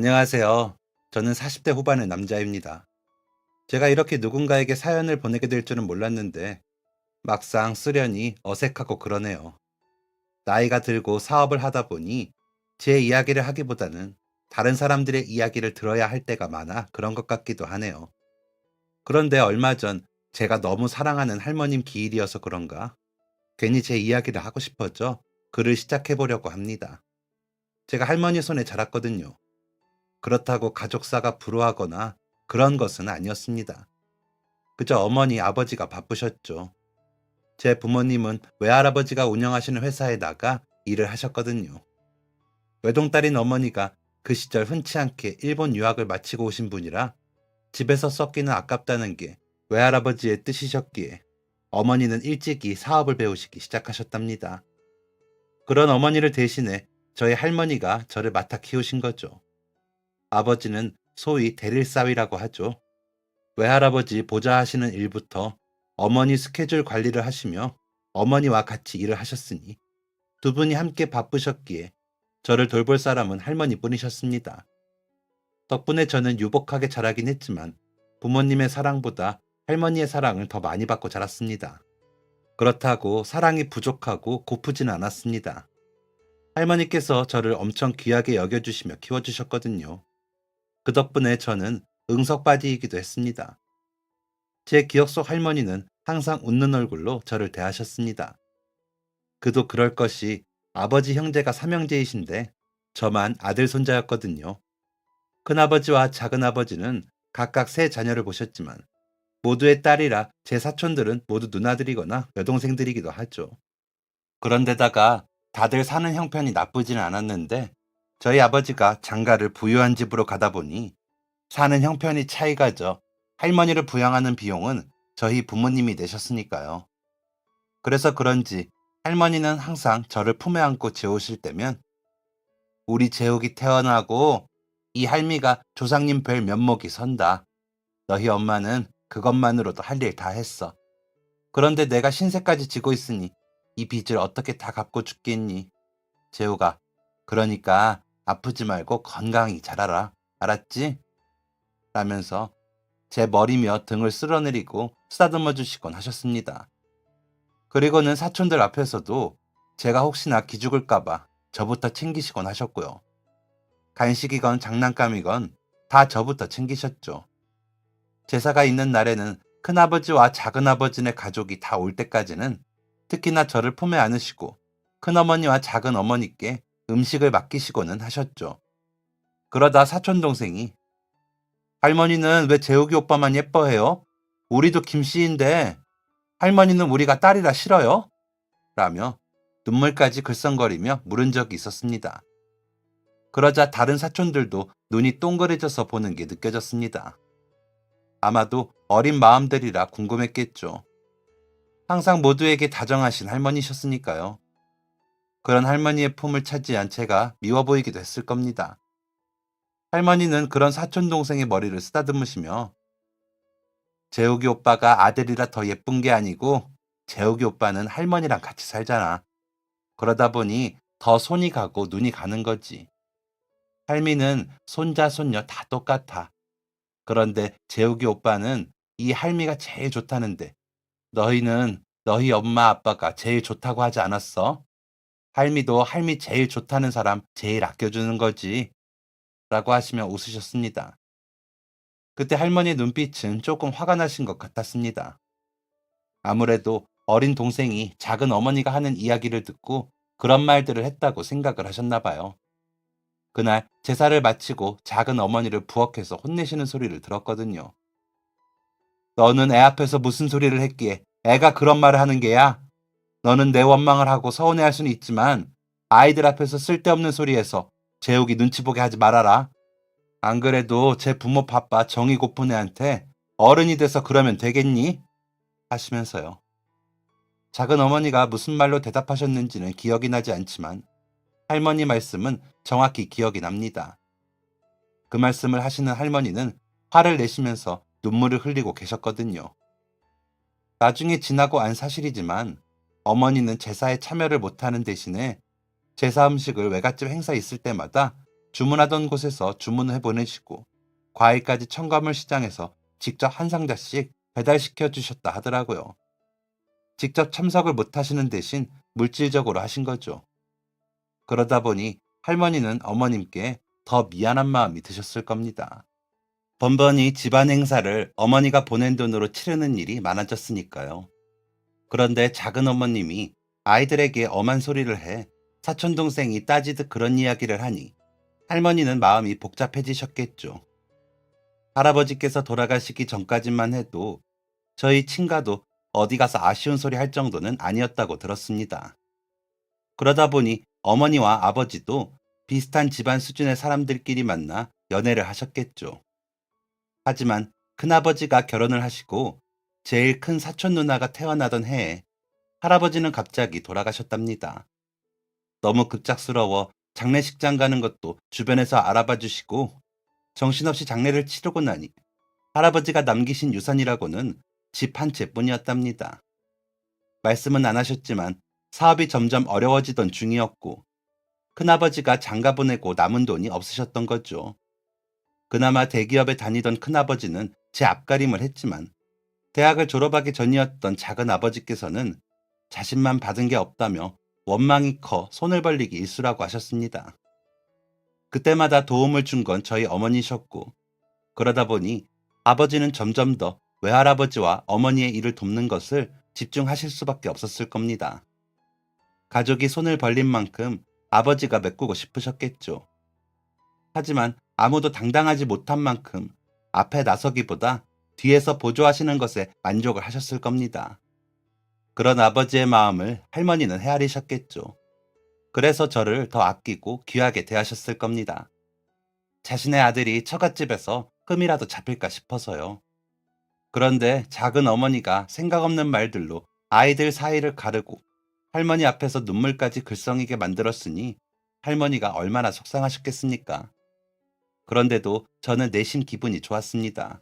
안녕하세요. 저는 40대 후반의 남자입니다. 제가 이렇게 누군가에게 사연을 보내게 될 줄은 몰랐는데 막상 쓰려니 어색하고 그러네요. 나이가 들고 사업을 하다 보니 제 이야기를 하기보다는 다른 사람들의 이야기를 들어야 할 때가 많아 그런 것 같기도 하네요. 그런데 얼마 전 제가 너무 사랑하는 할머님 기일이어서 그런가 괜히 제 이야기를 하고 싶어져 글을 시작해 보려고 합니다. 제가 할머니 손에 자랐거든요. 그렇다고 가족사가 불우하거나 그런 것은 아니었습니다. 그저 어머니, 아버지가 바쁘셨죠. 제 부모님은 외할아버지가 운영하시는 회사에 나가 일을 하셨거든요. 외동딸인 어머니가 그 시절 흔치 않게 일본 유학을 마치고 오신 분이라 집에서 썩기는 아깝다는 게 외할아버지의 뜻이셨기에 어머니는 일찍이 사업을 배우시기 시작하셨답니다. 그런 어머니를 대신해 저희 할머니가 저를 맡아 키우신 거죠. 아버지는 소위 대릴사위라고 하죠. 외할아버지 보좌하시는 일부터 어머니 스케줄 관리를 하시며 어머니와 같이 일을 하셨으니 두 분이 함께 바쁘셨기에 저를 돌볼 사람은 할머니뿐이셨습니다. 덕분에 저는 유복하게 자라긴 했지만 부모님의 사랑보다 할머니의 사랑을 더 많이 받고 자랐습니다. 그렇다고 사랑이 부족하고 고프진 않았습니다. 할머니께서 저를 엄청 귀하게 여겨주시며 키워주셨거든요. 그 덕분에 저는 응석바지이기도 했습니다. 제 기억 속 할머니는 항상 웃는 얼굴로 저를 대하셨습니다. 그도 그럴 것이 아버지 형제가 삼형제이신데 저만 아들 손자였거든요. 큰아버지와 작은아버지는 각각 세 자녀를 보셨지만 모두의 딸이라 제 사촌들은 모두 누나들이거나 여동생들이기도 하죠. 그런데다가 다들 사는 형편이 나쁘지는 않았는데 저희 아버지가 장가를 부유한 집으로 가다 보니 사는 형편이 차이가 져 할머니를 부양하는 비용은 저희 부모님이 내셨으니까요. 그래서 그런지 할머니는 항상 저를 품에 안고 재우실 때면 우리 재욱이 태어나고 이 할미가 조상님 뵐 면목이 선다. 너희 엄마는 그것만으로도 할 일 다 했어. 그런데 내가 신세까지 지고 있으니 이 빚을 어떻게 다 갚고 죽겠니? 재욱아, 그러니까 아프지 말고 건강히 자라라. 알았지? 라면서 제 머리며 등을 쓸어내리고 쓰다듬어 주시곤 하셨습니다. 그리고는 사촌들 앞에서도 제가 혹시나 기죽을까봐 저부터 챙기시곤 하셨고요. 간식이건 장난감이건 다 저부터 챙기셨죠. 제사가 있는 날에는 큰아버지와 작은아버지네 가족이 다 올 때까지는 특히나 저를 품에 안으시고 큰어머니와 작은어머니께 음식을 맡기시고는 하셨죠. 그러다 사촌동생이 할머니는 왜 재욱이 오빠만 예뻐해요? 우리도 김씨인데 할머니는 우리가 딸이라 싫어요? 라며 눈물까지 글썽거리며 물은 적이 있었습니다. 그러자 다른 사촌들도 눈이 동그래져서 보는 게 느껴졌습니다. 아마도 어린 마음들이라 궁금했겠죠. 항상 모두에게 다정하신 할머니셨으니까요. 그런 할머니의 품을 차지한 제가 미워 보이기도 했을 겁니다. 할머니는 그런 사촌 동생의 머리를 쓰다듬으시며 재욱이 오빠가 아들이라 더 예쁜 게 아니고 재욱이 오빠는 할머니랑 같이 살잖아. 그러다 보니 더 손이 가고 눈이 가는 거지. 할미는 손자, 손녀 다 똑같아. 그런데 재욱이 오빠는 이 할미가 제일 좋다는데 너희는 너희 엄마 아빠가 제일 좋다고 하지 않았어? 할미도 할미 제일 좋다는 사람 제일 아껴주는 거지. 라고 하시며 웃으셨습니다. 그때 할머니의 눈빛은 조금 화가 나신 것 같았습니다. 아무래도 어린 동생이 작은 어머니가 하는 이야기를 듣고 그런 말들을 했다고 생각을 하셨나 봐요. 그날 제사를 마치고 작은 어머니를 부엌에서 혼내시는 소리를 들었거든요. 너는 애 앞에서 무슨 소리를 했기에 애가 그런 말을 하는 게야? 너는 내 원망을 하고 서운해할 수는 있지만 아이들 앞에서 쓸데없는 소리해서 재욱이 눈치 보게 하지 말아라. 안 그래도 제 부모 바빠 정이 고픈 애한테 어른이 돼서 그러면 되겠니? 하시면서요. 작은 어머니가 무슨 말로 대답하셨는지는 기억이 나지 않지만 할머니 말씀은 정확히 기억이 납니다. 그 말씀을 하시는 할머니는 화를 내시면서 눈물을 흘리고 계셨거든요. 나중에 지나고 안 사실이지만 어머니는 제사에 참여를 못하는 대신에 제사 음식을 외갓집 행사 있을 때마다 주문하던 곳에서 주문해 보내시고 과일까지 첨가물 시장에서 직접 한 상자씩 배달시켜 주셨다 하더라고요. 직접 참석을 못 하시는 대신 물질적으로 하신 거죠. 그러다 보니 할머니는 어머님께 더 미안한 마음이 드셨을 겁니다. 번번이 집안 행사를 어머니가 보낸 돈으로 치르는 일이 많아졌으니까요. 그런데 작은 어머님이 아이들에게 엄한 소리를 해 사촌 동생이 따지듯 그런 이야기를 하니 할머니는 마음이 복잡해지셨겠죠. 할아버지께서 돌아가시기 전까지만 해도 저희 친가도 어디 가서 아쉬운 소리 할 정도는 아니었다고 들었습니다. 그러다 보니 어머니와 아버지도 비슷한 집안 수준의 사람들끼리 만나 연애를 하셨겠죠. 하지만 큰아버지가 결혼을 하시고 제일 큰 사촌 누나가 태어나던 해에 할아버지는 갑자기 돌아가셨답니다. 너무 급작스러워 장례식장 가는 것도 주변에서 알아봐 주시고 정신없이 장례를 치르고 나니 할아버지가 남기신 유산이라고는 집 한 채뿐이었답니다. 말씀은 안 하셨지만 사업이 점점 어려워지던 중이었고 큰아버지가 장가 보내고 남은 돈이 없으셨던 거죠. 그나마 대기업에 다니던 큰아버지는 제 앞가림을 했지만 대학을 졸업하기 전이었던 작은아버지께서는 자신만 받은 게 없다며 원망이 커 손을 벌리기 일쑤라고 하셨습니다. 그때마다 도움을 준 건 저희 어머니셨고 그러다 보니 아버지는 점점 더 외할아버지와 어머니의 일을 돕는 것을 집중하실 수밖에 없었을 겁니다. 가족이 손을 벌린 만큼 아버지가 메꾸고 싶으셨겠죠. 하지만 아무도 당당하지 못한 만큼 앞에 나서기보다 뒤에서 보조하시는 것에 만족을 하셨을 겁니다. 그런 아버지의 마음을 할머니는 헤아리셨겠죠. 그래서 저를 더 아끼고 귀하게 대하셨을 겁니다. 자신의 아들이 처갓집에서 흠이라도 잡힐까 싶어서요. 그런데 작은 어머니가 생각 없는 말들로 아이들 사이를 가르고 할머니 앞에서 눈물까지 글썽이게 만들었으니 할머니가 얼마나 속상하셨겠습니까? 그런데도 저는 내심 기분이 좋았습니다.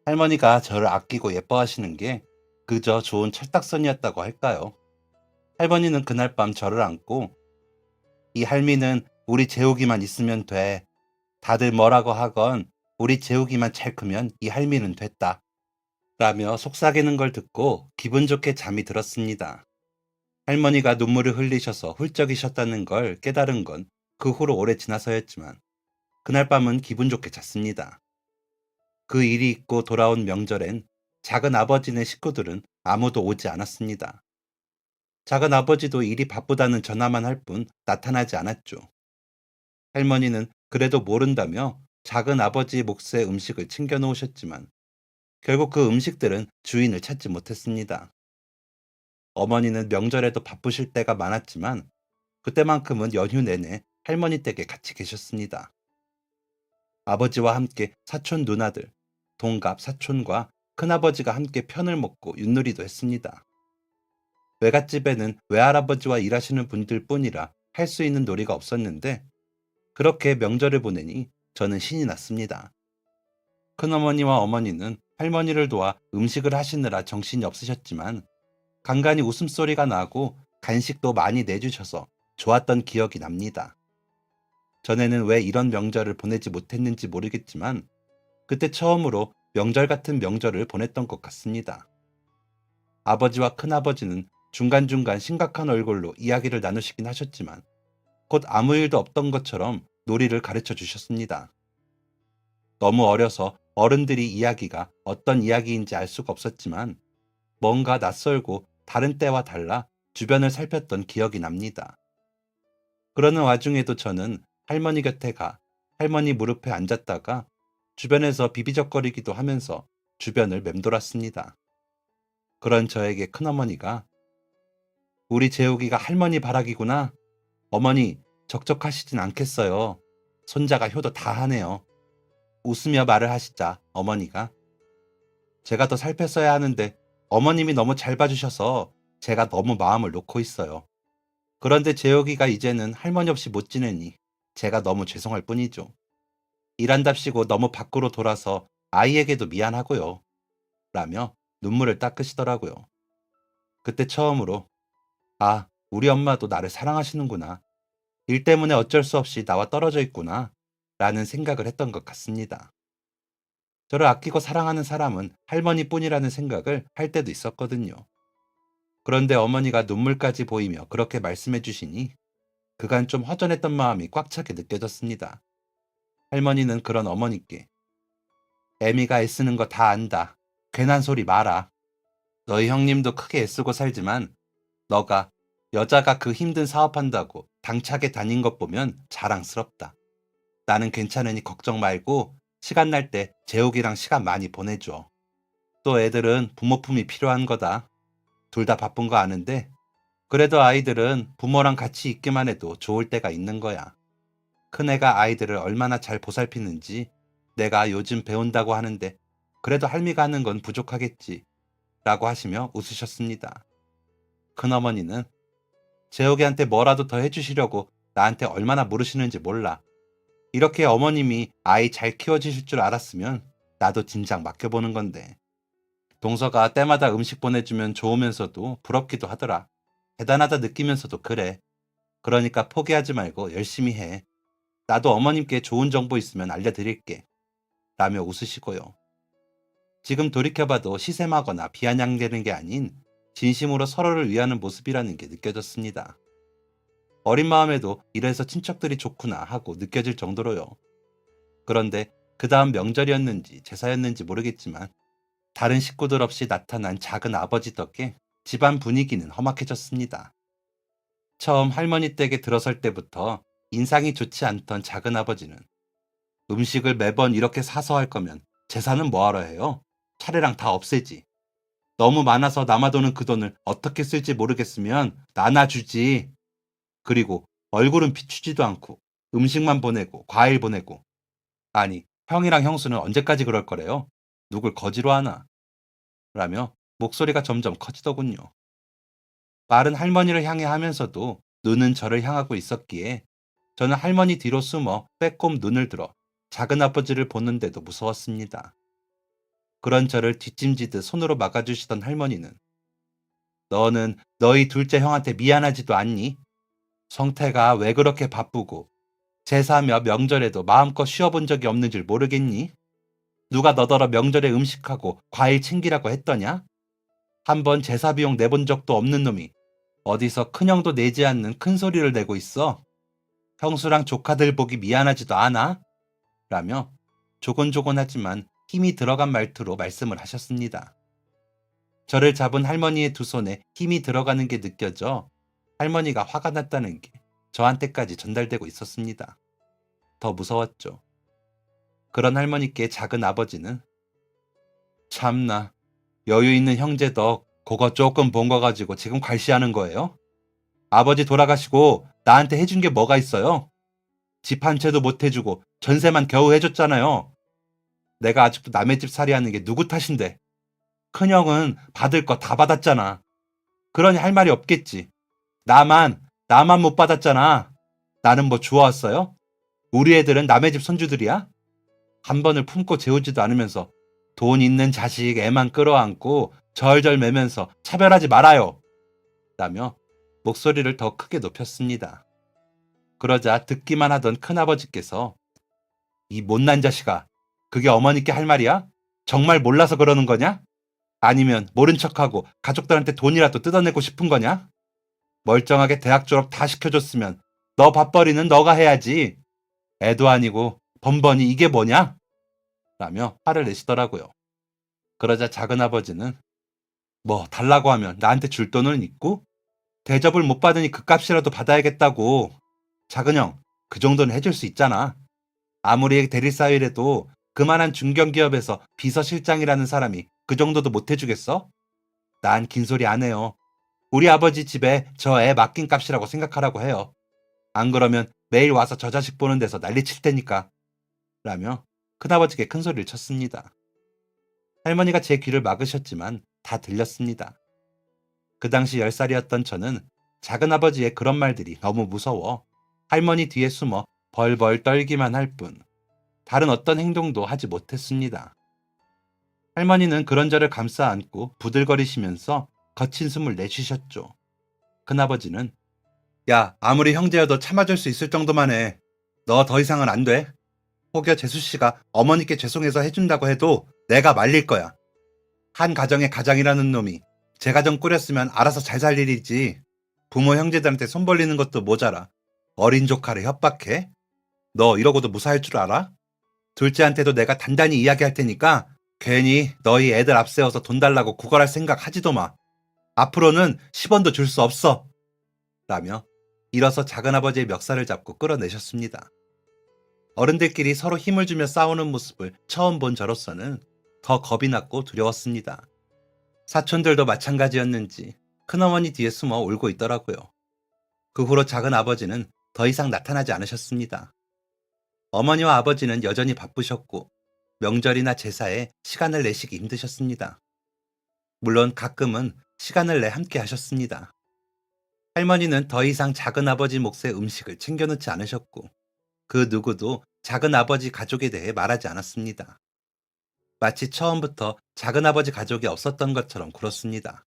할머니가 저를 아끼고 예뻐하시는 게 그저 좋은 철딱선이었다고 할까요? 할머니는 그날 밤 저를 안고 이 할미는 우리 재욱이만 있으면 돼. 다들 뭐라고 하건 우리 재욱이만 잘 크면 이 할미는 됐다. 라며 속삭이는 걸 듣고 기분 좋게 잠이 들었습니다. 할머니가 눈물을 흘리셔서 훌쩍이셨다는 걸 깨달은 건 그 후로 오래 지나서였지만 그날 밤은 기분 좋게 잤습니다. 그 일이 있고 돌아온 명절엔 작은 아버지네 식구들은 아무도 오지 않았습니다. 작은 아버지도 일이 바쁘다는 전화만 할 뿐 나타나지 않았죠. 할머니는 그래도 모른다며 작은 아버지 몫의 음식을 챙겨 놓으셨지만 결국 그 음식들은 주인을 찾지 못했습니다. 어머니는 명절에도 바쁘실 때가 많았지만 그때만큼은 연휴 내내 할머니 댁에 같이 계셨습니다. 아버지와 함께 사촌 누나들, 동갑 사촌과 큰아버지가 함께 편을 먹고 윷놀이도 했습니다. 외갓집에는 외할아버지와 일하시는 분들 뿐이라 할 수 있는 놀이가 없었는데 그렇게 명절을 보내니 저는 신이 났습니다. 큰어머니와 어머니는 할머니를 도와 음식을 하시느라 정신이 없으셨지만 간간히 웃음소리가 나고 간식도 많이 내주셔서 좋았던 기억이 납니다. 전에는 왜 이런 명절을 보내지 못했는지 모르겠지만 그때 처음으로 명절 같은 명절을 보냈던 것 같습니다. 아버지와 큰아버지는 중간중간 심각한 얼굴로 이야기를 나누시긴 하셨지만 곧 아무 일도 없던 것처럼 놀이를 가르쳐 주셨습니다. 너무 어려서 어른들이 이야기가 어떤 이야기인지 알 수가 없었지만 뭔가 낯설고 다른 때와 달라 주변을 살폈던 기억이 납니다. 그러는 와중에도 저는 할머니 곁에 가 할머니 무릎에 앉았다가 주변에서 비비적거리기도 하면서 주변을 맴돌았습니다. 그런 저에게 큰어머니가 우리 재욱이가 할머니 바라기구나. 어머니 적적하시진 않겠어요. 손자가 효도 다 하네요. 웃으며 말을 하시자 어머니가 제가 더 살폈어야 하는데 어머님이 너무 잘 봐주셔서 제가 너무 마음을 놓고 있어요. 그런데 재욱이가 이제는 할머니 없이 못 지내니 제가 너무 죄송할 뿐이죠. 일한답시고 너무 밖으로 돌아서 아이에게도 미안하고요. 라며 눈물을 닦으시더라고요. 그때 처음으로 아, 우리 엄마도 나를 사랑하시는구나. 일 때문에 어쩔 수 없이 나와 떨어져 있구나 라는 생각을 했던 것 같습니다. 저를 아끼고 사랑하는 사람은 할머니뿐이라는 생각을 할 때도 있었거든요. 그런데 어머니가 눈물까지 보이며 그렇게 말씀해 주시니 그간 좀 허전했던 마음이 꽉 차게 느껴졌습니다. 할머니는 그런 어머니께 애미가 애쓰는 거 다 안다. 괜한 소리 마라. 너희 형님도 크게 애쓰고 살지만 너가 여자가 그 힘든 사업한다고 당차게 다닌 것 보면 자랑스럽다. 나는 괜찮으니 걱정 말고 시간 날 때 재욱이랑 시간 많이 보내줘. 또 애들은 부모 품이 필요한 거다. 둘 다 바쁜 거 아는데 그래도 아이들은 부모랑 같이 있기만 해도 좋을 때가 있는 거야. 큰애가 아이들을 얼마나 잘 보살피는지 내가 요즘 배운다고 하는데 그래도 할미가 하는 건 부족하겠지 라고 하시며 웃으셨습니다. 큰어머니는 재욱이한테 뭐라도 더 해주시려고 나한테 얼마나 물으시는지 몰라. 이렇게 어머님이 아이 잘 키워주실 줄 알았으면 나도 진작 맡겨보는 건데. 동서가 때마다 음식 보내주면 좋으면서도 부럽기도 하더라. 대단하다 느끼면서도 그래. 그러니까 포기하지 말고 열심히 해. 나도 어머님께 좋은 정보 있으면 알려드릴게. 라며 웃으시고요. 지금 돌이켜봐도 시샘하거나 비아냥대는 게 아닌 진심으로 서로를 위하는 모습이라는 게 느껴졌습니다. 어린 마음에도 이래서 친척들이 좋구나 하고 느껴질 정도로요. 그런데 그 다음 명절이었는지 제사였는지 모르겠지만 다른 식구들 없이 나타난 작은 아버지 덕에 집안 분위기는 험악해졌습니다. 처음 할머니 댁에 들어설 때부터 인상이 좋지 않던 작은 아버지는 음식을 매번 이렇게 사서 할 거면 제사는 뭐하러 해요? 차례랑 다 없애지. 너무 많아서 남아도는 그 돈을 어떻게 쓸지 모르겠으면 나눠주지. 그리고 얼굴은 비추지도 않고 음식만 보내고 과일 보내고. 아니, 형이랑 형수는 언제까지 그럴 거래요? 누굴 거지로 하나? 라며 목소리가 점점 커지더군요. 말은 할머니를 향해 하면서도 눈은 저를 향하고 있었기에 저는 할머니 뒤로 숨어 빼꼼 눈을 들어 작은 아버지를 보는데도 무서웠습니다. 그런 저를 뒷짐지듯 손으로 막아주시던 할머니는 너는 너희 둘째 형한테 미안하지도 않니? 성태가 왜 그렇게 바쁘고 제사며 명절에도 마음껏 쉬어본 적이 없는 줄 모르겠니? 누가 너더러 명절에 음식하고 과일 챙기라고 했더냐? 한번 제사 비용 내본 적도 없는 놈이 어디서 큰형도 내지 않는 큰 소리를 내고 있어? 형수랑 조카들 보기 미안하지도 않아? 라며 조곤조곤하지만 힘이 들어간 말투로 말씀을 하셨습니다. 저를 잡은 할머니의 두 손에 힘이 들어가는 게 느껴져 할머니가 화가 났다는 게 저한테까지 전달되고 있었습니다. 더 무서웠죠. 그런 할머니께 작은 아버지는 참나 여유 있는 형제 덕 그거 조금 본 거 가지고 지금 괄시하는 거예요? 아버지 돌아가시고 나한테 해준 게 뭐가 있어요? 집 한 채도 못 해주고 전세만 겨우 해줬잖아요. 내가 아직도 남의 집 살이하는 게 누구 탓인데. 큰형은 받을 거 다 받았잖아. 그러니 할 말이 없겠지. 나만 못 받았잖아. 나는 뭐 주워왔어요? 우리 애들은 남의 집 손주들이야? 한 번을 품고 재우지도 않으면서 돈 있는 자식 애만 끌어안고 절절 매면서 차별하지 말아요. 라며 목소리를 더 크게 높였습니다. 그러자 듣기만 하던 큰아버지께서 이 못난 자식아, 그게 어머니께 할 말이야? 정말 몰라서 그러는 거냐? 아니면 모른 척하고 가족들한테 돈이라도 뜯어내고 싶은 거냐? 멀쩡하게 대학 졸업 다 시켜줬으면 너 밥벌이는 너가 해야지. 애도 아니고 번번이 이게 뭐냐? 라며 화를 내시더라고요. 그러자 작은아버지는 뭐 달라고 하면 나한테 줄 돈은 있고 대접을 못 받으니 그 값이라도 받아야겠다고. 작은형, 그 정도는 해줄 수 있잖아. 아무리 대리사회라도 그만한 중견기업에서 비서실장이라는 사람이 그 정도도 못 해주겠어? 난 긴 소리 안 해요. 우리 아버지 집에 저 애 맡긴 값이라고 생각하라고 해요. 안 그러면 매일 와서 저 자식 보는 데서 난리 칠 테니까. 라며 큰아버지께 큰 소리를 쳤습니다. 할머니가 제 귀를 막으셨지만 다 들렸습니다. 그 당시 10살이었던 저는 작은아버지의 그런 말들이 너무 무서워 할머니 뒤에 숨어 벌벌 떨기만 할 뿐 다른 어떤 행동도 하지 못했습니다. 할머니는 그런 저를 감싸 안고 부들거리시면서 거친 숨을 내쉬셨죠. 큰아버지는 야, 아무리 형제여도 참아줄 수 있을 정도만 해. 너 더 이상은 안 돼. 혹여 재수 씨가 어머니께 죄송해서 해준다고 해도 내가 말릴 거야. 한 가정의 가장이라는 놈이 제 가정 꾸렸으면 알아서 잘 살 일이지. 부모 형제들한테 손 벌리는 것도 모자라 어린 조카를 협박해? 너 이러고도 무사할 줄 알아? 둘째한테도 내가 단단히 이야기할 테니까 괜히 너희 애들 앞세워서 돈 달라고 구걸할 생각 하지도 마. 앞으로는 10원도 줄 수 없어. 라며 일어서 작은아버지의 멱살을 잡고 끌어내셨습니다. 어른들끼리 서로 힘을 주며 싸우는 모습을 처음 본 저로서는 더 겁이 났고 두려웠습니다. 사촌들도 마찬가지였는지 큰어머니 뒤에 숨어 울고 있더라고요. 그 후로 작은아버지는 더 이상 나타나지 않으셨습니다. 어머니와 아버지는 여전히 바쁘셨고 명절이나 제사에 시간을 내시기 힘드셨습니다. 물론 가끔은 시간을 내 함께 하셨습니다. 할머니는 더 이상 작은아버지 몫의 음식을 챙겨놓지 않으셨고 그 누구도 작은아버지 가족에 대해 말하지 않았습니다. 마치 처음부터 작은아버지 가족이 없었던 것처럼 굴었습니다.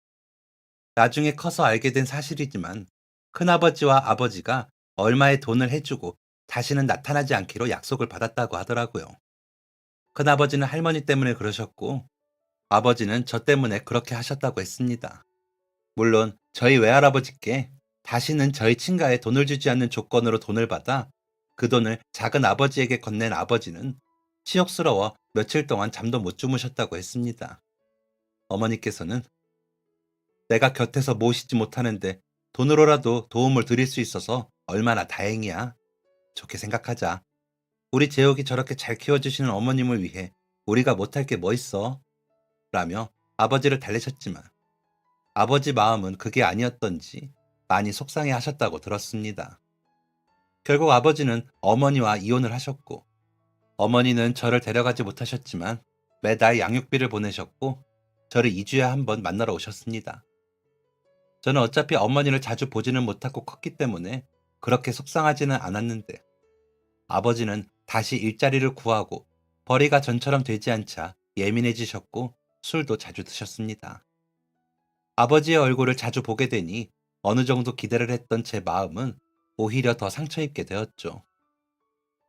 나중에 커서 알게 된 사실이지만 큰아버지와 아버지가 얼마의 돈을 해주고 다시는 나타나지 않기로 약속을 받았다고 하더라고요. 큰아버지는 할머니 때문에 그러셨고 아버지는 저 때문에 그렇게 하셨다고 했습니다. 물론 저희 외할아버지께 다시는 저희 친가에 돈을 주지 않는 조건으로 돈을 받아 그 돈을 작은 아버지에게 건넨 아버지는 치욕스러워 며칠 동안 잠도 못 주무셨다고 했습니다. 어머니께서는 내가 곁에서 모시지 못하는데 돈으로라도 도움을 드릴 수 있어서 얼마나 다행이야. 좋게 생각하자. 우리 재욱이 저렇게 잘 키워주시는 어머님을 위해 우리가 못할 게 뭐 있어? 라며 아버지를 달래셨지만 아버지 마음은 그게 아니었던지 많이 속상해 하셨다고 들었습니다. 결국 아버지는 어머니와 이혼을 하셨고 어머니는 저를 데려가지 못하셨지만 매달 양육비를 보내셨고 저를 2주에 한 번 만나러 오셨습니다. 저는 어차피 어머니를 자주 보지는 못하고 컸기 때문에 그렇게 속상하지는 않았는데 아버지는 다시 일자리를 구하고 벌이가 전처럼 되지 않자 예민해지셨고 술도 자주 드셨습니다. 아버지의 얼굴을 자주 보게 되니 어느 정도 기대를 했던 제 마음은 오히려 더 상처 입게 되었죠.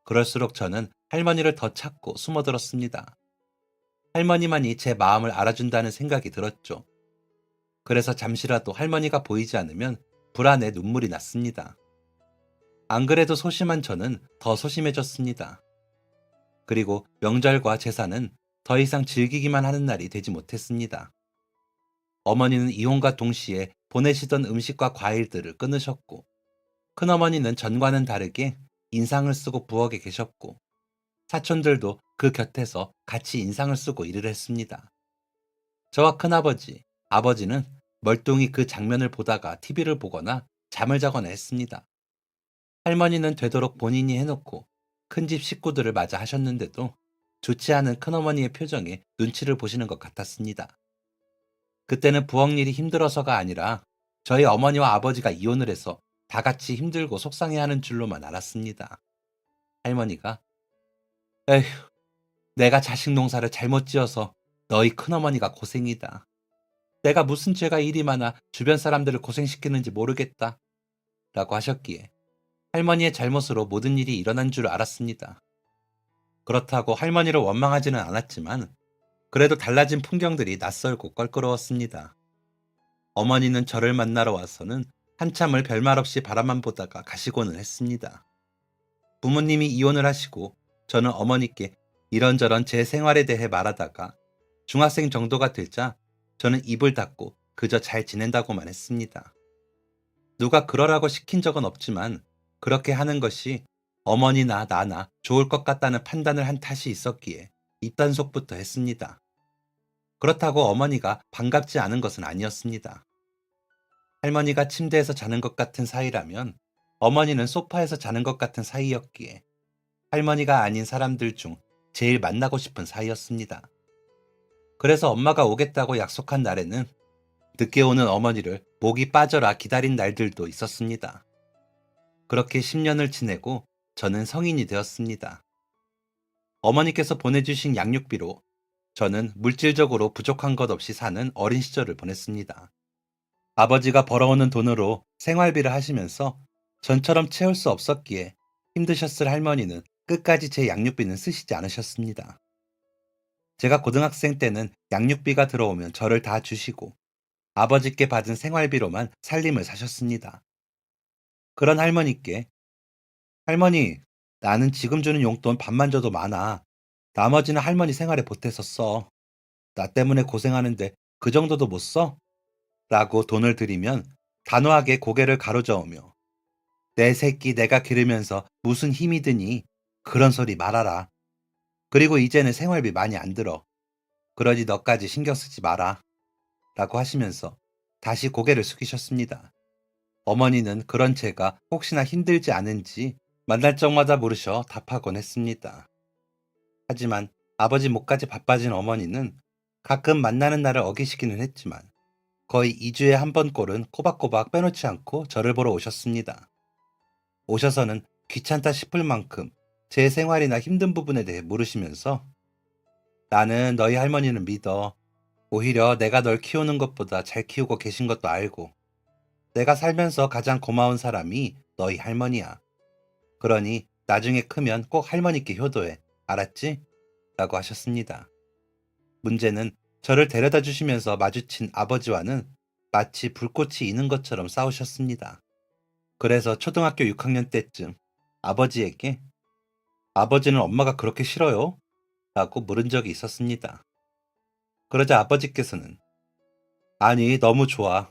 그럴수록 저는 할머니를 더 찾고 숨어들었습니다. 할머니만이 제 마음을 알아준다는 생각이 들었죠. 그래서 잠시라도 할머니가 보이지 않으면 불안해 눈물이 났습니다. 안 그래도 소심한 저는 더 소심해졌습니다. 그리고 명절과 제사는 더 이상 즐기기만 하는 날이 되지 못했습니다. 어머니는 이혼과 동시에 보내시던 음식과 과일들을 끊으셨고 큰어머니는 전과는 다르게 인상을 쓰고 부엌에 계셨고 사촌들도 그 곁에서 같이 인상을 쓰고 일을 했습니다. 저와 큰아버지, 아버지는 멀뚱히 그 장면을 보다가 TV를 보거나 잠을 자거나 했습니다. 할머니는 되도록 본인이 해놓고 큰 집 식구들을 맞아 하셨는데도 좋지 않은 큰어머니의 표정에 눈치를 보시는 것 같았습니다. 그때는 부엌 일이 힘들어서가 아니라 저희 어머니와 아버지가 이혼을 해서 다 같이 힘들고 속상해하는 줄로만 알았습니다. 할머니가 에휴, 내가 자식 농사를 잘못 지어서 너희 큰어머니가 고생이다. 내가 무슨 죄가 이리 많아 주변 사람들을 고생시키는지 모르겠다. 라고 하셨기에 할머니의 잘못으로 모든 일이 일어난 줄 알았습니다. 그렇다고 할머니를 원망하지는 않았지만 그래도 달라진 풍경들이 낯설고 껄끄러웠습니다. 어머니는 저를 만나러 와서는 한참을 별말 없이 바라만 보다가 가시고는 했습니다. 부모님이 이혼을 하시고 저는 어머니께 이런저런 제 생활에 대해 말하다가 중학생 정도가 되자 저는 입을 닫고 그저 잘 지낸다고만 했습니다. 누가 그러라고 시킨 적은 없지만 그렇게 하는 것이 어머니나 나나 좋을 것 같다는 판단을 한 탓이 있었기에 입단속부터 했습니다. 그렇다고 어머니가 반갑지 않은 것은 아니었습니다. 할머니가 침대에서 자는 것 같은 사이라면 어머니는 소파에서 자는 것 같은 사이였기에 할머니가 아닌 사람들 중 제일 만나고 싶은 사이였습니다. 그래서 엄마가 오겠다고 약속한 날에는 늦게 오는 어머니를 목이 빠져라 기다린 날들도 있었습니다. 그렇게 10년을 지내고 저는 성인이 되었습니다. 어머니께서 보내주신 양육비로 저는 물질적으로 부족한 것 없이 사는 어린 시절을 보냈습니다. 아버지가 벌어오는 돈으로 생활비를 하시면서 전처럼 채울 수 없었기에 힘드셨을 할머니는 끝까지 제 양육비는 쓰시지 않으셨습니다. 제가 고등학생 때는 양육비가 들어오면 저를 다 주시고 아버지께 받은 생활비로만 살림을 사셨습니다. 그런 할머니께 할머니, 나는 지금 주는 용돈 반만 줘도 많아. 나머지는 할머니 생활에 보태서 써. 나 때문에 고생하는데 그 정도도 못 써? 라고 돈을 드리면 단호하게 고개를 가로저으며 내 새끼 내가 기르면서 무슨 힘이 드니? 그런 소리 말아라. 그리고 이제는 생활비 많이 안 들어. 그러니 너까지 신경 쓰지 마라. 라고 하시면서 다시 고개를 숙이셨습니다. 어머니는 그런 제가 혹시나 힘들지 않은지 만날 적마다 물으셔 답하곤 했습니다. 하지만 아버지 몫까지 바빠진 어머니는 가끔 만나는 날을 어기시기는 했지만 거의 2주에 한 번 꼴은 꼬박꼬박 빼놓지 않고 저를 보러 오셨습니다. 오셔서는 귀찮다 싶을 만큼 제 생활이나 힘든 부분에 대해 물으시면서 나는 너희 할머니는 믿어. 오히려 내가 널 키우는 것보다 잘 키우고 계신 것도 알고 내가 살면서 가장 고마운 사람이 너희 할머니야. 그러니 나중에 크면 꼭 할머니께 효도해. 알았지? 라고 하셨습니다. 문제는 저를 데려다 주시면서 마주친 아버지와는 마치 불꽃이 있는 것처럼 싸우셨습니다. 그래서 초등학교 6학년 때쯤 아버지에게 아버지는 엄마가 그렇게 싫어요? 라고 물은 적이 있었습니다. 그러자 아버지께서는 아니, 너무 좋아.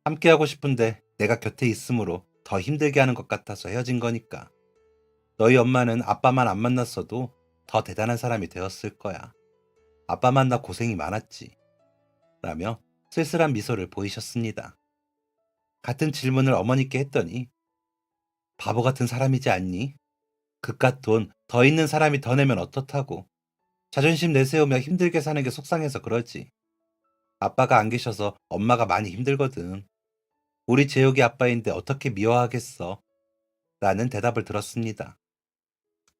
함께하고 싶은데 내가 곁에 있으므로 더 힘들게 하는 것 같아서 헤어진 거니까. 너희 엄마는 아빠만 안 만났어도 더 대단한 사람이 되었을 거야. 아빠 만나 고생이 많았지. 라며 쓸쓸한 미소를 보이셨습니다. 같은 질문을 어머니께 했더니 바보 같은 사람이지 않니? 그깟 돈 더 있는 사람이 더 내면 어떻다고. 자존심 내세우며 힘들게 사는 게 속상해서 그러지. 아빠가 안 계셔서 엄마가 많이 힘들거든. 우리 재욱이 아빠인데 어떻게 미워하겠어? 라는 대답을 들었습니다.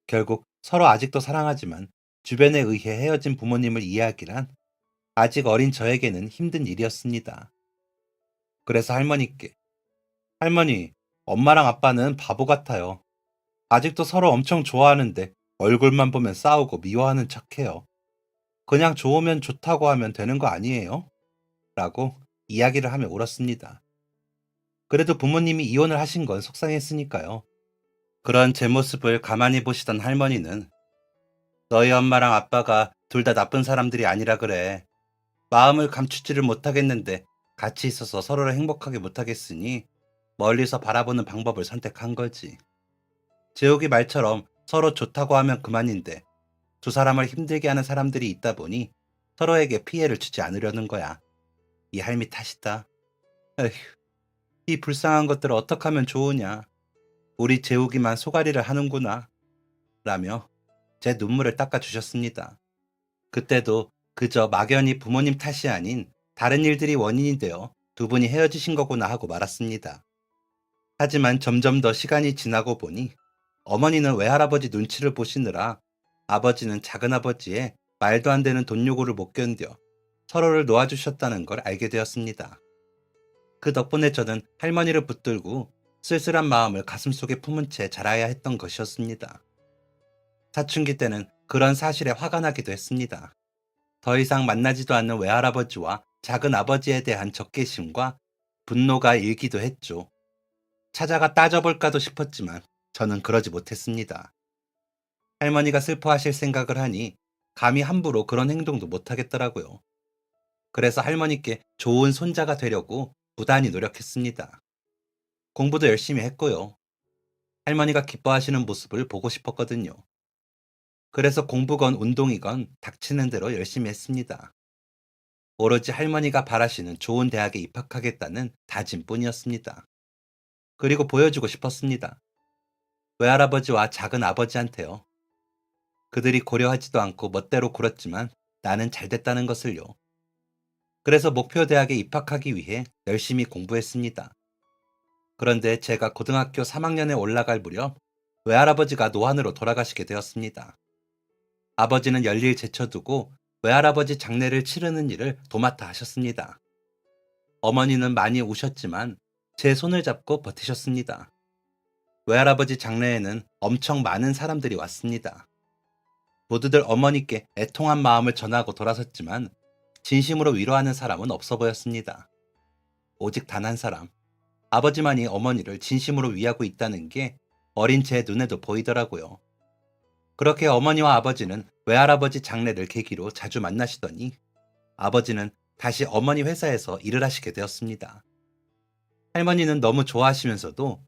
결국 서로 아직도 사랑하지만 주변에 의해 헤어진 부모님을 이해하기란 아직 어린 저에게는 힘든 일이었습니다. 그래서 할머니께 할머니, 엄마랑 아빠는 바보 같아요. 아직도 서로 엄청 좋아하는데 얼굴만 보면 싸우고 미워하는 척해요. 그냥 좋으면 좋다고 하면 되는 거 아니에요? 라고 이야기를 하며 울었습니다. 그래도 부모님이 이혼을 하신 건 속상했으니까요. 그런 제 모습을 가만히 보시던 할머니는 너희 엄마랑 아빠가 둘 다 나쁜 사람들이 아니라 그래. 마음을 감추지를 못하겠는데 같이 있어서 서로를 행복하게 못하겠으니 멀리서 바라보는 방법을 선택한 거지. 재욱이 말처럼 서로 좋다고 하면 그만인데 두 사람을 힘들게 하는 사람들이 있다 보니 서로에게 피해를 주지 않으려는 거야. 이 할미 탓이다. 에휴, 이 불쌍한 것들을 어떻게 하면 좋으냐. 우리 재욱이만 소가리를 하는구나. 라며 제 눈물을 닦아주셨습니다. 그때도 그저 막연히 부모님 탓이 아닌 다른 일들이 원인이 되어 두 분이 헤어지신 거구나 하고 말았습니다. 하지만 점점 더 시간이 지나고 보니 어머니는 외할아버지 눈치를 보시느라 아버지는 작은아버지의 말도 안 되는 돈 요구를 못 견뎌 서로를 놓아주셨다는 걸 알게 되었습니다. 그 덕분에 저는 할머니를 붙들고 쓸쓸한 마음을 가슴속에 품은 채 자라야 했던 것이었습니다. 사춘기 때는 그런 사실에 화가 나기도 했습니다. 더 이상 만나지도 않는 외할아버지와 작은아버지에 대한 적개심과 분노가 일기도 했죠. 찾아가 따져볼까도 싶었지만 저는 그러지 못했습니다. 할머니가 슬퍼하실 생각을 하니 감히 함부로 그런 행동도 못하겠더라고요. 그래서 할머니께 좋은 손자가 되려고 부단히 노력했습니다. 공부도 열심히 했고요. 할머니가 기뻐하시는 모습을 보고 싶었거든요. 그래서 공부건 운동이건 닥치는 대로 열심히 했습니다. 오로지 할머니가 바라시는 좋은 대학에 입학하겠다는 다짐뿐이었습니다. 그리고 보여주고 싶었습니다. 외할아버지와 작은아버지한테요. 그들이 고려하지도 않고 멋대로 굴었지만 나는 잘됐다는 것을요. 그래서 목표 대학에 입학하기 위해 열심히 공부했습니다. 그런데 제가 고등학교 3학년에 올라갈 무렵 외할아버지가 노안으로 돌아가시게 되었습니다. 아버지는 열일 제쳐두고 외할아버지 장례를 치르는 일을 도맡아 하셨습니다. 어머니는 많이 우셨지만 제 손을 잡고 버티셨습니다. 외할아버지 장례에는 엄청 많은 사람들이 왔습니다. 모두들 어머니께 애통한 마음을 전하고 돌아섰지만 진심으로 위로하는 사람은 없어 보였습니다. 오직 단 한 사람, 아버지만이 어머니를 진심으로 위하고 있다는 게 어린 제 눈에도 보이더라고요. 그렇게 어머니와 아버지는 외할아버지 장례를 계기로 자주 만나시더니 아버지는 다시 어머니 회사에서 일을 하시게 되었습니다. 할머니는 너무 좋아하시면서도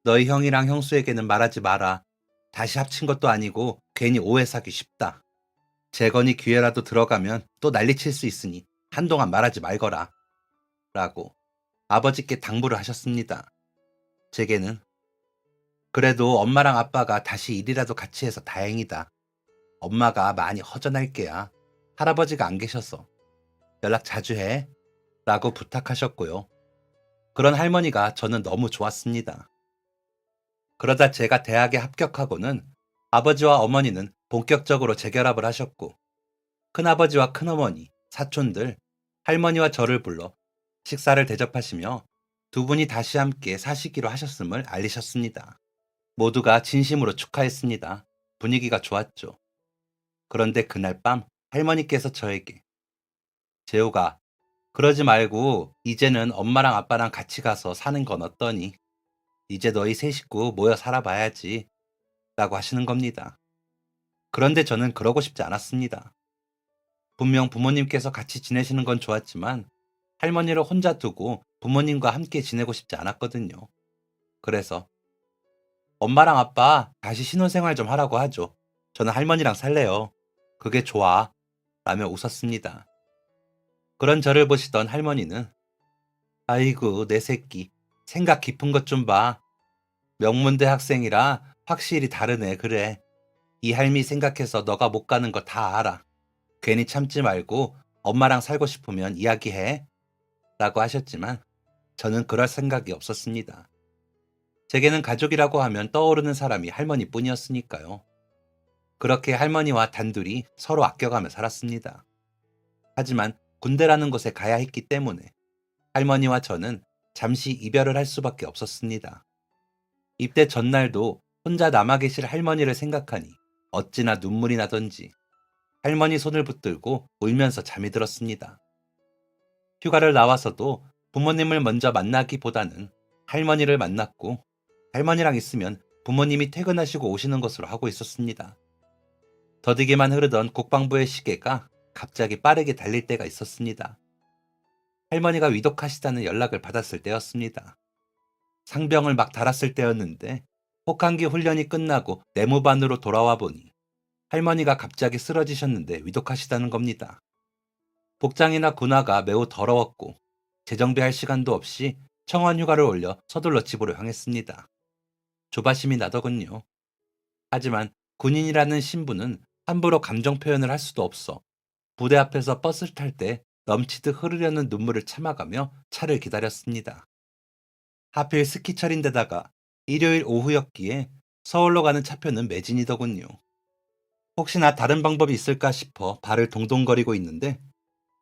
너희 형이랑 형수에게는 말하지 마라. 다시 합친 것도 아니고 괜히 오해 사기 쉽다. 재건이 기회라도 들어가면 또 난리칠 수 있으니 한동안 말하지 말거라. 라고 아버지께 당부를 하셨습니다. 제게는 그래도 엄마랑 아빠가 다시 일이라도 같이 해서 다행이다. 엄마가 많이 허전할 게야. 할아버지가 안 계셔서 연락 자주 해. 라고 부탁하셨고요. 그런 할머니가 저는 너무 좋았습니다. 그러다 제가 대학에 합격하고는 아버지와 어머니는 본격적으로 재결합을 하셨고 큰아버지와 큰어머니, 사촌들, 할머니와 저를 불러 식사를 대접하시며 두 분이 다시 함께 사시기로 하셨음을 알리셨습니다. 모두가 진심으로 축하했습니다. 분위기가 좋았죠. 그런데 그날 밤 할머니께서 저에게 재호가 그러지 말고 이제는 엄마랑 아빠랑 같이 가서 사는 건 어떠니? 이제 너희 세 식구 모여 살아봐야지 라고 하시는 겁니다. 그런데 저는 그러고 싶지 않았습니다. 분명 부모님께서 같이 지내시는 건 좋았지만 할머니를 혼자 두고 부모님과 함께 지내고 싶지 않았거든요. 그래서 엄마랑 아빠 다시 신혼생활 좀 하라고 하죠. 저는 할머니랑 살래요. 그게 좋아. 라며 웃었습니다. 그런 저를 보시던 할머니는 아이고 내 새끼 생각 깊은 것 좀 봐. 명문대 학생이라 확실히 다르네 그래. 이 할미 생각해서 너가 못 가는 거 다 알아. 괜히 참지 말고 엄마랑 살고 싶으면 이야기해. 라고 하셨지만 저는 그럴 생각이 없었습니다. 제게는 가족이라고 하면 떠오르는 사람이 할머니뿐이었으니까요. 그렇게 할머니와 단둘이 서로 아껴가며 살았습니다. 하지만 군대라는 곳에 가야 했기 때문에 할머니와 저는 잠시 이별을 할 수밖에 없었습니다. 입대 전날도 혼자 남아 계실 할머니를 생각하니 어찌나 눈물이 나던지 할머니 손을 붙들고 울면서 잠이 들었습니다. 휴가를 나와서도 부모님을 먼저 만나기보다는 할머니를 만났고 할머니랑 있으면 부모님이 퇴근하시고 오시는 것으로 하고 있었습니다. 더디게만 흐르던 국방부의 시계가 갑자기 빠르게 달릴 때가 있었습니다. 할머니가 위독하시다는 연락을 받았을 때였습니다. 상병을 막 달았을 때였는데 혹한기 훈련이 끝나고 내무반으로 돌아와 보니 할머니가 갑자기 쓰러지셨는데 위독하시다는 겁니다. 복장이나 군화가 매우 더러웠고 재정비할 시간도 없이 청원 휴가를 올려 서둘러 집으로 향했습니다. 조바심이 나더군요. 하지만 군인이라는 신분은 함부로 감정 표현을 할 수도 없어 부대 앞에서 버스를 탈 때 넘치듯 흐르려는 눈물을 참아가며 차를 기다렸습니다. 하필 스키철인데다가 일요일 오후였기에 서울로 가는 차표는 매진이더군요. 혹시나 다른 방법이 있을까 싶어 발을 동동거리고 있는데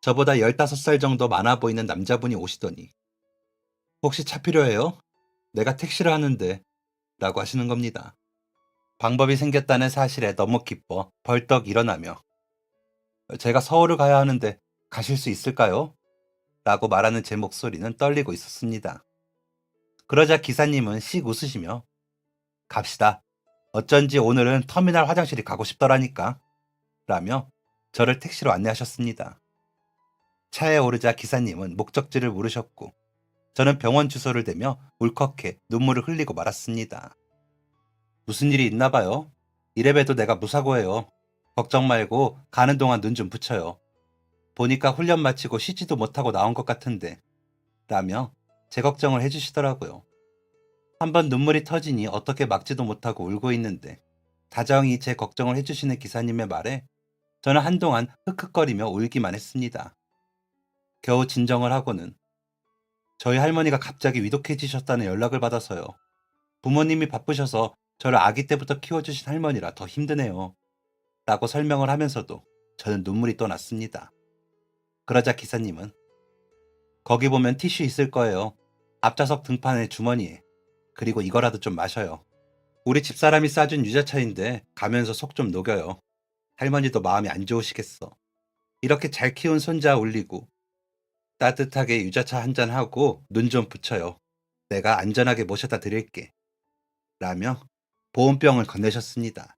저보다 15살 정도 많아 보이는 남자분이 오시더니 혹시 차 필요해요? 내가 택시를 하는데 라고 하시는 겁니다. 방법이 생겼다는 사실에 너무 기뻐 벌떡 일어나며 제가 서울을 가야 하는데 가실 수 있을까요? 라고 말하는 제 목소리는 떨리고 있었습니다. 그러자 기사님은 씩 웃으시며 갑시다. 어쩐지 오늘은 터미널 화장실이 가고 싶더라니까. 라며 저를 택시로 안내하셨습니다. 차에 오르자 기사님은 목적지를 물으셨고 저는 병원 주소를 대며 울컥해 눈물을 흘리고 말았습니다. 무슨 일이 있나 봐요. 이래봬도 내가 무사고해요. 걱정 말고 가는 동안 눈 좀 붙여요. 보니까 훈련 마치고 쉬지도 못하고 나온 것 같은데 라며 제 걱정을 해주시더라고요. 한번 눈물이 터지니 어떻게 막지도 못하고 울고 있는데 다정히 제 걱정을 해주시는 기사님의 말에 저는 한동안 흑흑거리며 울기만 했습니다. 겨우 진정을 하고는 저희 할머니가 갑자기 위독해지셨다는 연락을 받아서요. 부모님이 바쁘셔서 저를 아기 때부터 키워주신 할머니라 더 힘드네요. 라고 설명을 하면서도 저는 눈물이 또 났습니다. 그러자 기사님은 거기 보면 티슈 있을 거예요. 앞좌석 등판의 주머니에. 그리고 이거라도 좀 마셔요. 우리 집사람이 싸준 유자차인데 가면서 속 좀 녹여요. 할머니도 마음이 안 좋으시겠어. 이렇게 잘 키운 손자 올리고 따뜻하게 유자차 한 잔하고 눈 좀 붙여요. 내가 안전하게 모셔다 드릴게. 라며 보온병을 건네셨습니다.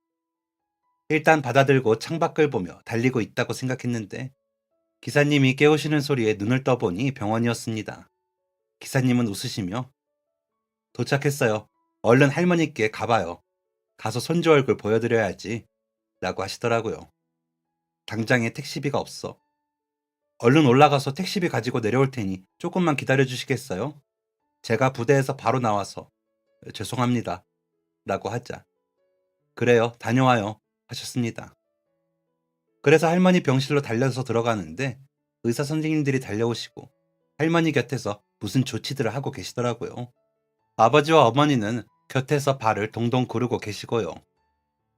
일단 받아들고 창밖을 보며 달리고 있다고 생각했는데 기사님이 깨우시는 소리에 눈을 떠보니 병원이었습니다. 기사님은 웃으시며 도착했어요. 얼른 할머니께 가봐요. 가서 손주 얼굴 보여드려야지. 라고 하시더라고요. 당장에 택시비가 없어. 얼른 올라가서 택시비 가지고 내려올 테니 조금만 기다려 주시겠어요? 제가 부대에서 바로 나와서 죄송합니다. 라고 하자. 그래요, 다녀와요. 하셨습니다. 그래서 할머니 병실로 달려서 들어가는데 의사 선생님들이 달려오시고 할머니 곁에서 무슨 조치들을 하고 계시더라고요. 아버지와 어머니는 곁에서 발을 동동 구르고 계시고요.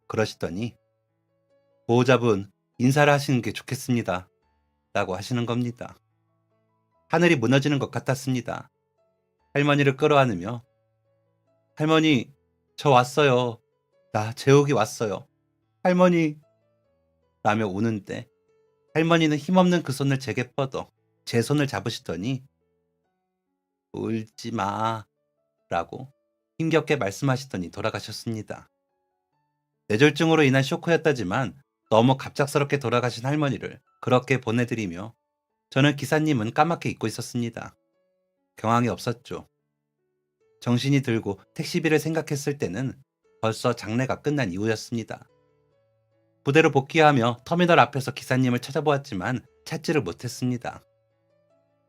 그러시더니 보호자분 인사를 하시는 게 좋겠습니다. 라고 하시는 겁니다. 하늘이 무너지는 것 같았습니다. 할머니를 끌어안으며 할머니, 저 왔어요. 나 재욱이 왔어요. 할머니 라며 우는데 할머니는 힘없는 그 손을 제게 뻗어 제 손을 잡으시더니 울지 마 라고 힘겹게 말씀하시더니 돌아가셨습니다. 뇌졸중으로 인한 쇼크였다지만 너무 갑작스럽게 돌아가신 할머니를 그렇게 보내드리며 저는 기사님은 까맣게 잊고 있었습니다. 경황이 없었죠. 정신이 들고 택시비를 생각했을 때는 벌써 장례가 끝난 이후였습니다. 부대로 복귀하며 터미널 앞에서 기사님을 찾아보았지만 찾지를 못했습니다.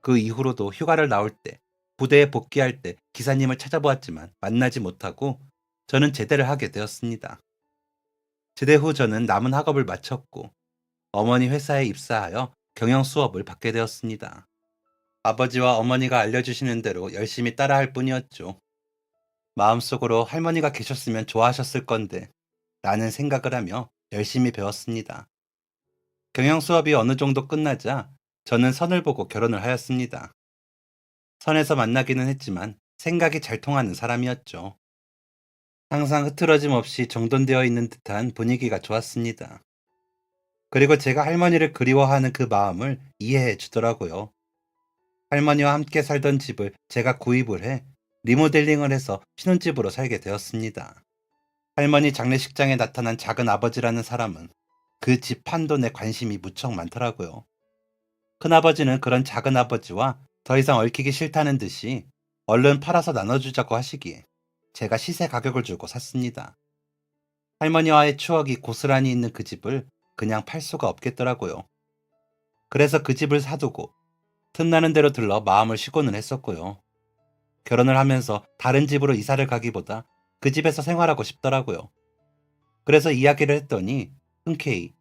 그 이후로도 휴가를 나올 때, 부대에 복귀할 때 기사님을 찾아보았지만 만나지 못하고 저는 제대를 하게 되었습니다. 제대 후 저는 남은 학업을 마쳤고 어머니 회사에 입사하여 경영 수업을 받게 되었습니다. 아버지와 어머니가 알려주시는 대로 열심히 따라할 뿐이었죠. 마음속으로 할머니가 계셨으면 좋아하셨을 건데 라는 생각을 하며 열심히 배웠습니다. 경영 수업이 어느 정도 끝나자 저는 선을 보고 결혼을 하였습니다. 선에서 만나기는 했지만 생각이 잘 통하는 사람이었죠. 항상 흐트러짐 없이 정돈되어 있는 듯한 분위기가 좋았습니다. 그리고 제가 할머니를 그리워하는 그 마음을 이해해 주더라고요. 할머니와 함께 살던 집을 제가 구입을 해 리모델링을 해서 신혼집으로 살게 되었습니다. 할머니 장례식장에 나타난 작은 아버지라는 사람은 그 집 판돈에 관심이 무척 많더라고요. 큰아버지는 그런 작은 아버지와 더 이상 얽히기 싫다는 듯이 얼른 팔아서 나눠주자고 하시기에 제가 시세 가격을 주고 샀습니다. 할머니와의 추억이 고스란히 있는 그 집을 그냥 팔 수가 없겠더라고요. 그래서 그 집을 사두고 틈나는 대로 들러 마음을 쉬고는 했었고요. 결혼을 하면서 다른 집으로 이사를 가기보다 그 집에서 생활하고 싶더라고요. 그래서 이야기를 했더니 흔쾌히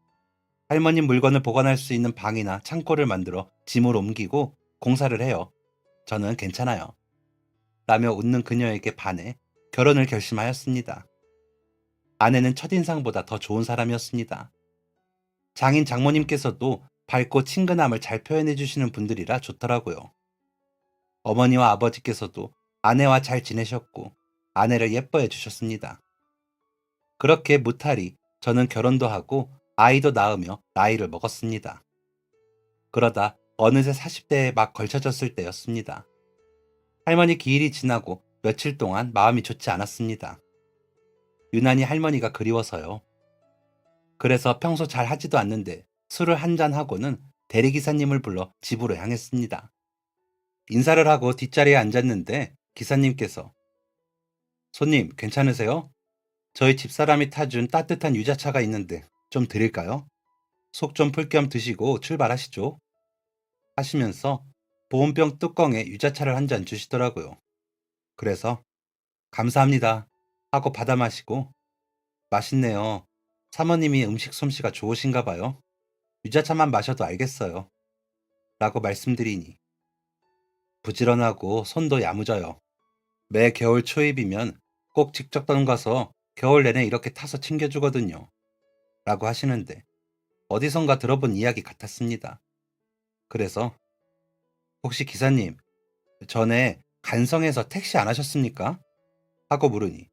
할머님 물건을 보관할 수 있는 방이나 창고를 만들어 짐으로 옮기고 공사를 해요. 저는 괜찮아요. 라며 웃는 그녀에게 반해 결혼을 결심하였습니다. 아내는 첫인상보다 더 좋은 사람이었습니다. 장인 장모님께서도 밝고 친근함을 잘 표현해 주시는 분들이라 좋더라고요. 어머니와 아버지께서도 아내와 잘 지내셨고 아내를 예뻐해 주셨습니다. 그렇게 무탈이 저는 결혼도 하고 아이도 낳으며 나이를 먹었습니다. 그러다 어느새 40대에 막 걸쳐졌을 때였습니다. 할머니 기일이 지나고 며칠 동안 마음이 좋지 않았습니다. 유난히 할머니가 그리워서요. 그래서 평소 잘 하지도 않는데 술을 한잔 하고는 대리기사님을 불러 집으로 향했습니다. 인사를 하고 뒷자리에 앉았는데 기사님께서 손님 괜찮으세요? 저희 집사람이 타준 따뜻한 유자차가 있는데 좀 드릴까요? 속 좀 풀 겸 드시고 출발하시죠. 하시면서 보온병 뚜껑에 유자차를 한 잔 주시더라고요. 그래서 감사합니다 하고 받아 마시고 맛있네요. 사모님이 음식 솜씨가 좋으신가 봐요. 유자차만 마셔도 알겠어요. 라고 말씀드리니 부지런하고 손도 야무져요. 매 겨울 초입이면 꼭 직접 담가서 겨울 내내 이렇게 타서 챙겨주거든요. 라고 하시는데 어디선가 들어본 이야기 같았습니다. 그래서 혹시 기사님 전에 간성에서 택시 안 하셨습니까? 하고 물으니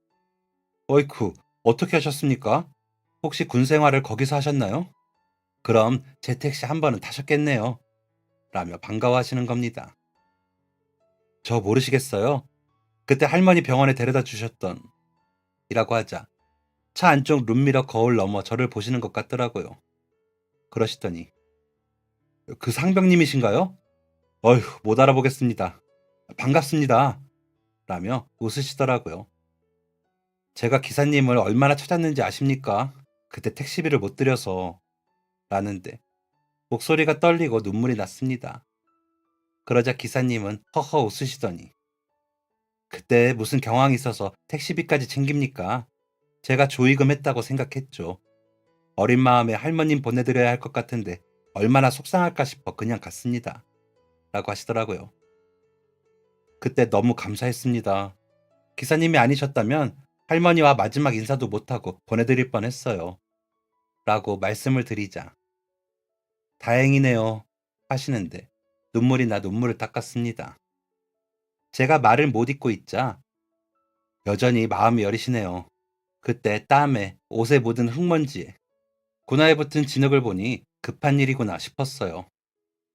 어이쿠, 어떻게 하셨습니까? 혹시 군 생활을 거기서 하셨나요? 그럼 제 택시 한 번은 타셨겠네요. 라며 반가워하시는 겁니다. 저 모르시겠어요? 그때 할머니 병원에 데려다 주셨던 이라고 하자 차 안쪽 룸미러 거울 너머 저를 보시는 것 같더라고요. 그러시더니 그 상병님이신가요? 어휴, 못 알아보겠습니다. 반갑습니다. 라며 웃으시더라고요. 제가 기사님을 얼마나 찾았는지 아십니까? 그때 택시비를 못 드려서 라는데 목소리가 떨리고 눈물이 났습니다. 그러자 기사님은 허허 웃으시더니 그때 무슨 경황이 있어서 택시비까지 챙깁니까? 제가 조의금 했다고 생각했죠. 어린 마음에 할머님 보내드려야 할 것 같은데 얼마나 속상할까 싶어 그냥 갔습니다. 라고 하시더라고요. 그때 너무 감사했습니다. 기사님이 아니셨다면 할머니와 마지막 인사도 못하고 보내드릴 뻔했어요. 라고 말씀을 드리자 다행이네요 하시는데 눈물이 나 눈물을 닦았습니다. 제가 말을 못 잇고 있자 여전히 마음이 여리시네요. 그때 땀에 옷에 묻은 흙먼지에 군화에 붙은 진흙을 보니 급한 일이구나 싶었어요.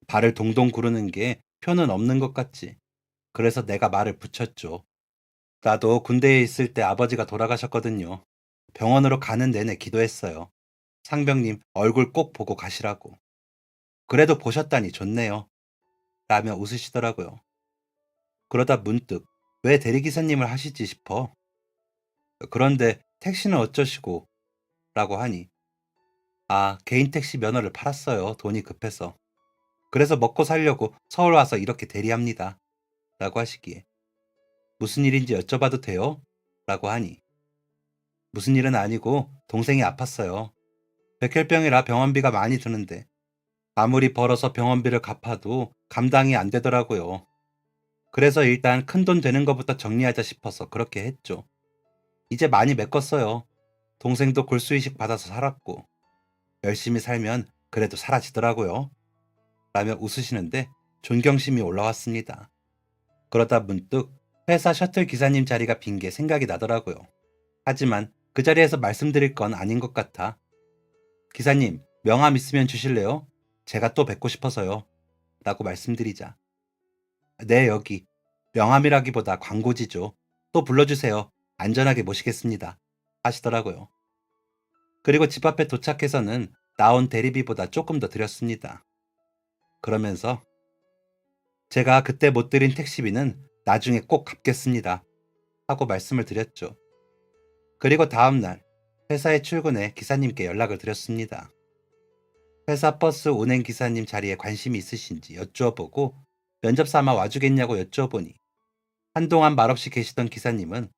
발을 동동 구르는 게 표는 없는 것 같지. 그래서 내가 말을 붙였죠. 나도 군대에 있을 때 아버지가 돌아가셨거든요. 병원으로 가는 내내 기도했어요. 상병님 얼굴 꼭 보고 가시라고. 그래도 보셨다니 좋네요. 라며 웃으시더라고요. 그러다 문득 왜 대리기사님을 하시지 싶어. 그런데 택시는 어쩌시고? 라고 하니 아, 개인 택시 면허를 팔았어요. 돈이 급해서. 그래서 먹고 살려고 서울 와서 이렇게 대리합니다. 라고 하시기에 무슨 일인지 여쭤봐도 돼요? 라고 하니 무슨 일은 아니고 동생이 아팠어요. 백혈병이라 병원비가 많이 드는데 아무리 벌어서 병원비를 갚아도 감당이 안 되더라고요. 그래서 일단 큰돈 되는 것부터 정리하자 싶어서 그렇게 했죠. 이제 많이 메꿨어요. 동생도 골수이식 받아서 살았고 열심히 살면 그래도 사라지더라고요. 라며 웃으시는데 존경심이 올라왔습니다. 그러다 문득 회사 셔틀 기사님 자리가 빈 게 생각이 나더라고요. 하지만 그 자리에서 말씀드릴 건 아닌 것 같아. 기사님, 명함 있으면 주실래요? 제가 또 뵙고 싶어서요. 라고 말씀드리자. 네, 여기. 명함이라기보다 광고지죠. 또 불러주세요. 안전하게 모시겠습니다. 하시더라고요. 그리고 집 앞에 도착해서는 나온 대리비보다 조금 더 드렸습니다. 그러면서 제가 그때 못 드린 택시비는 나중에 꼭 갚겠습니다. 하고 말씀을 드렸죠. 그리고 다음날 회사에 출근해 기사님께 연락을 드렸습니다. 회사 버스 운행 기사님 자리에 관심이 있으신지 여쭈어보고 면접 삼아 와주겠냐고 여쭈어보니 한동안 말없이 계시던 기사님은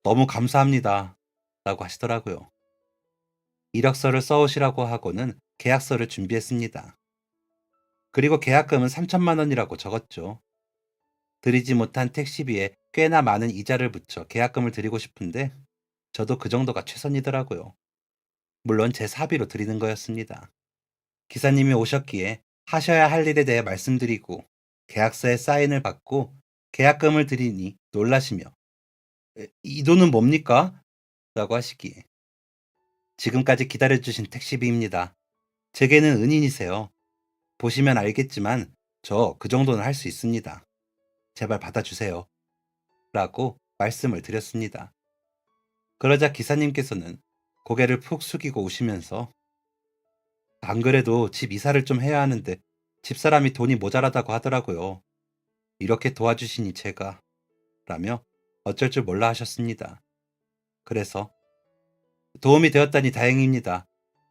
너무 감사합니다. 라고 하시더라고요. 이력서를 써오시라고 하고는 계약서를 준비했습니다. 그리고 계약금은 3천만 원이라고 적었죠. 드리지 못한 택시비에 꽤나 많은 이자를 붙여 계약금을 드리고 싶은데 저도 그 정도가 최선이더라고요. 물론 제 사비로 드리는 거였습니다. 기사님이 오셨기에 하셔야 할 일에 대해 말씀드리고 계약서에 사인을 받고 계약금을 드리니 놀라시며 이 돈은 뭡니까? 라고 하시기에 지금까지 기다려주신 택시비입니다. 제게는 은인이세요. 보시면 알겠지만 저 그 정도는 할 수 있습니다. 제발 받아주세요. 라고 말씀을 드렸습니다. 그러자 기사님께서는 고개를 푹 숙이고 우시면서 안 그래도 집 이사를 좀 해야 하는데 집사람이 돈이 모자라다고 하더라고요. 이렇게 도와주시니 제가 라며 어쩔 줄 몰라 하셨습니다. 그래서 도움이 되었다니 다행입니다.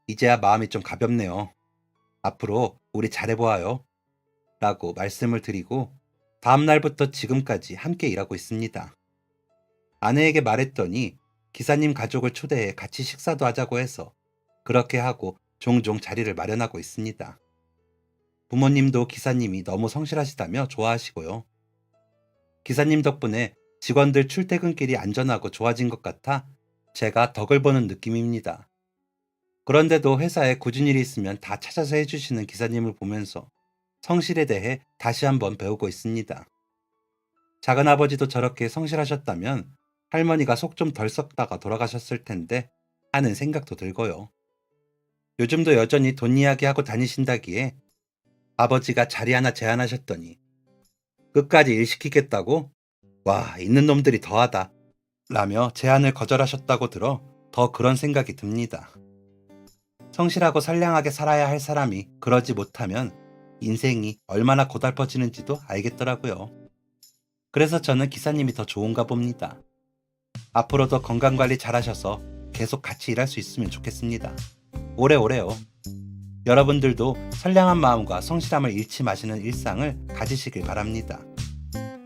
이제야 마음이 좀 가볍네요. 앞으로 우리 잘해보아요. 라고 말씀을 드리고 다음날부터 지금까지 함께 일하고 있습니다. 아내에게 말했더니 기사님 가족을 초대해 같이 식사도 하자고 해서 그렇게 하고 종종 자리를 마련하고 있습니다. 부모님도 기사님이 너무 성실하시다며 좋아하시고요. 기사님 덕분에 직원들 출퇴근길이 안전하고 좋아진 것 같아 제가 덕을 보는 느낌입니다. 그런데도 회사에 굳은 일이 있으면 다 찾아서 해주시는 기사님을 보면서 성실에 대해 다시 한번 배우고 있습니다. 작은아버지도 저렇게 성실하셨다면 할머니가 속 좀 덜 썩다가 돌아가셨을 텐데 하는 생각도 들고요. 요즘도 여전히 돈 이야기하고 다니신다기에 아버지가 자리 하나 제안하셨더니 끝까지 일 시키겠다고? 와, 있는 놈들이 더하다. 라며 제안을 거절하셨다고 들어 더 그런 생각이 듭니다. 성실하고 선량하게 살아야 할 사람이 그러지 못하면 인생이 얼마나 고달퍼지는지도 알겠더라고요. 그래서 저는 기사님이 더 좋은가 봅니다. 앞으로도 건강관리 잘하셔서 계속 같이 일할 수 있으면 좋겠습니다. 오래오래요. 여러분들도 선량한 마음과 성실함을 잃지 마시는 일상을 가지시길 바랍니다.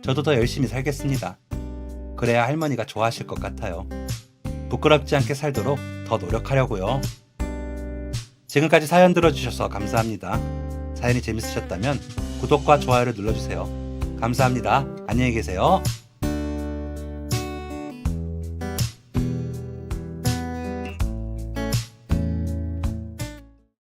저도 더 열심히 살겠습니다. 그래야 할머니가 좋아하실 것 같아요. 부끄럽지 않게 살도록 더 노력하려고요. 지금까지 사연 들어주셔서 감사합니다. 사연이 재밌으셨다면 구독과 좋아요를 눌러주세요. 감사합니다. 안녕히 계세요.